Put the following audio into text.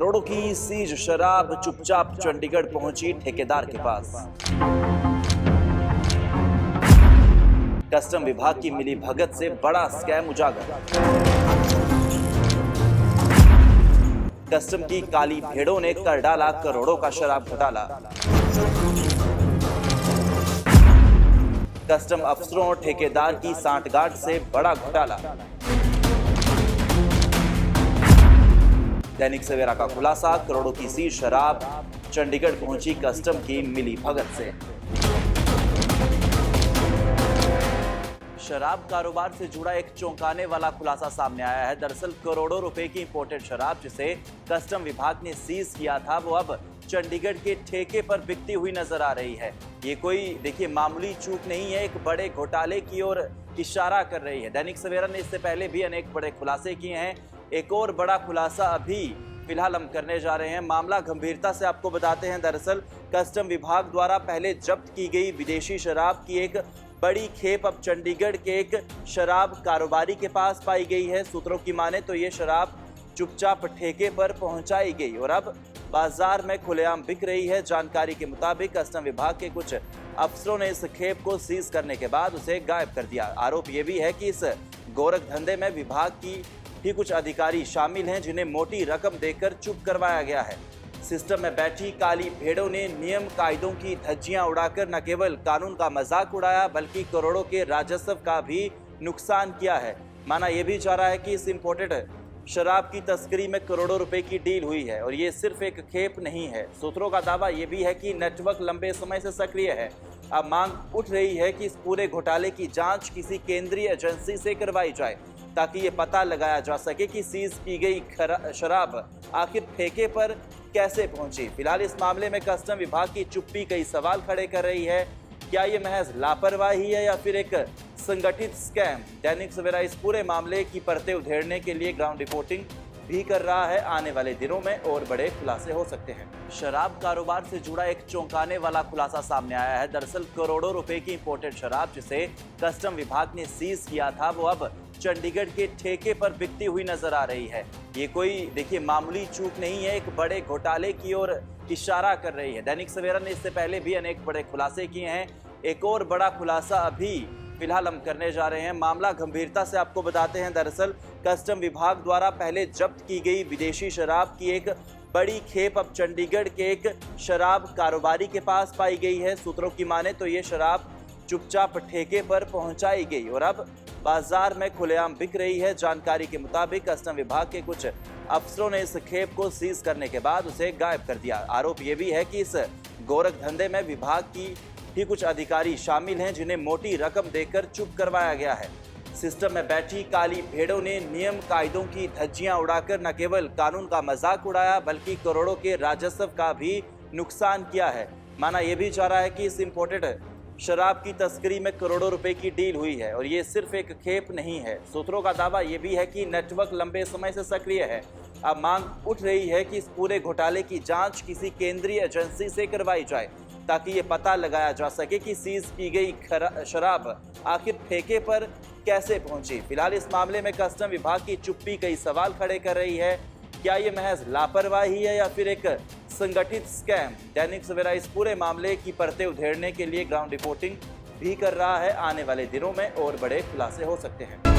करोड़ों की सीज शराब चुपचाप चंडीगढ़ पहुंची ठेकेदार के पास। कस्टम विभाग की मिली भगत से बड़ा स्कैम उजागर। कस्टम की काली भेड़ों ने कर डाला करोड़ों का शराब घोटाला। कस्टम अफसरों और ठेकेदार की सांठगांठ से बड़ा घोटाला। दैनिक सवेरा का खुलासा, करोड़ों की सीज शराब चंडीगढ़ पहुंची कस्टम की मिली भगत से। शराब कारोबार से जुड़ा एक चौंकाने वाला खुलासा सामने आया है। दरअसल करोड़ों रुपए की इंपोर्टेड शराब जिसे कस्टम विभाग ने सीज किया था वो अब चंडीगढ़ के ठेके पर बिकती हुई नजर आ रही है। ये कोई देखिए मामूली चूक नहीं है, एक बड़े घोटाले की ओर इशारा कर रही है। दैनिक सवेरा ने इससे पहले भी अनेक बड़े खुलासे किए हैं। एक और बड़ा खुलासा अभी फिलहाल हम करने जा रहे हैं। मामला गंभीरता से आपको बताते हैं। दरअसल कस्टम विभाग द्वारा पहले जब्त की गई विदेशी शराब की एक बड़ी खेप अब चंडीगढ़ के एक शराब कारोबारी के पास पाई गई है। सूत्रों की माने तो ये शराब चुपचाप ठेके पर पहुंचाई गई और अब बाजार में खुलेआम बिक रही है। जानकारी के मुताबिक कस्टम विभाग के कुछ अफसरों ने इस खेप को सीज करने के बाद उसे गायब कर दिया। आरोप यह भी है कि इस गोरख धंधे में विभाग की ही कुछ अधिकारी शामिल हैं जिन्हें मोटी रकम देकर चुप करवाया गया है। सिस्टम में बैठी काली भेड़ों ने नियम कायदों की धज्जियां उड़ाकर न केवल कानून का मजाक उड़ाया बल्कि करोड़ों के राजस्व का भी नुकसान किया है। माना यह भी जा रहा है कि इस इंपोर्टेड शराब की तस्करी में करोड़ों रुपए की डील हुई है और ये सिर्फ एक खेप नहीं है। सूत्रों का दावा यह भी है कि नेटवर्क लंबे समय से सक्रिय है। अब मांग उठ रही है कि इस पूरे घोटाले की जांच किसी केंद्रीय एजेंसी से करवाई जाए ताकि ये पता लगाया जा सके कि सीज की गई शराब आखिर ठेके पर कैसे पहुंची। फिलहाल इस मामले में कस्टम विभाग की चुप्पी कई सवाल खड़े कर रही है। क्या ये महज लापरवाही है या फिर एक संगठित स्कैम? दैनिक सवेरा इस पूरे मामले की परतें उधेड़ने के लिए ग्राउंड रिपोर्टिंग भी कर रहा है। आने वाले दिनों में और बड़े खुलासे हो सकते हैं। शराब कारोबार से जुड़ा एक चौंकाने वाला खुलासा सामने आया है। दरअसल करोड़ों रुपए की इंपोर्टेड शराब जिसे कस्टम विभाग ने सीज किया था वो अब चंडीगढ़ के ठेके पर बिकती हुई नजर आ रही है। ये कोई देखिए मामूली चूक नहीं है, एक बड़े घोटाले की ओर इशारा कर रही है। दैनिक सवेरा ने इससे पहले भी अनेक बड़े खुलासे किए हैं। एक और बड़ा खुलासा अभी फिलहाल हम करने जा रहे हैं। मामला गंभीरता से आपको बताते हैं। दरअसल कस्टम विभाग द्वारा पहले जब्त की गई विदेशी शराब की एक बड़ी खेप अब चंडीगढ़ के एक शराब कारोबारी के पास पाई गई है। सूत्रों की माने तो ये शराब चुपचाप ठेके पर पहुंचाई गई और अब बाजार में खुलेआम बिक रही है। जानकारी के मुताबिक कस्टम विभाग के कुछ अफसरों ने इस खेप को सीज करने के बाद उसे गायब कर दिया। आरोप यह भी है कि इस गोरख धंधे में विभाग की ही कुछ अधिकारी शामिल हैं जिन्हें मोटी रकम देकर चुप करवाया गया है। सिस्टम में बैठी काली भेड़ों ने नियम कायदों की धज्जियां उड़ाकर न केवल कानून का मजाक उड़ाया बल्कि करोड़ों के राजस्व का भी नुकसान किया है। माना यह भी जा रहा है कि इस इंपोर्टेड शराब की तस्करी में करोड़ों रुपए की डील हुई है और ये सिर्फ एक खेप नहीं है। सूत्रों का दावा यह भी है कि नेटवर्क लंबे समय से सक्रिय है। अब मांग उठ रही है कि इस पूरे घोटाले की जांच किसी केंद्रीय एजेंसी से करवाई जाए ताकि ये पता लगाया जा सके कि सीज की गई शराब आखिर ठेके पर कैसे पहुंची। फिलहाल इस मामले में कस्टम विभाग की चुप्पी कई सवाल खड़े कर रही है। क्या ये महज लापरवाही है या फिर एक संगठित स्कैम? दैनिक सवेरा इस पूरे मामले की परतें उधेड़ने के लिए ग्राउंड रिपोर्टिंग भी कर रहा है। आने वाले दिनों में और बड़े खुलासे हो सकते हैं।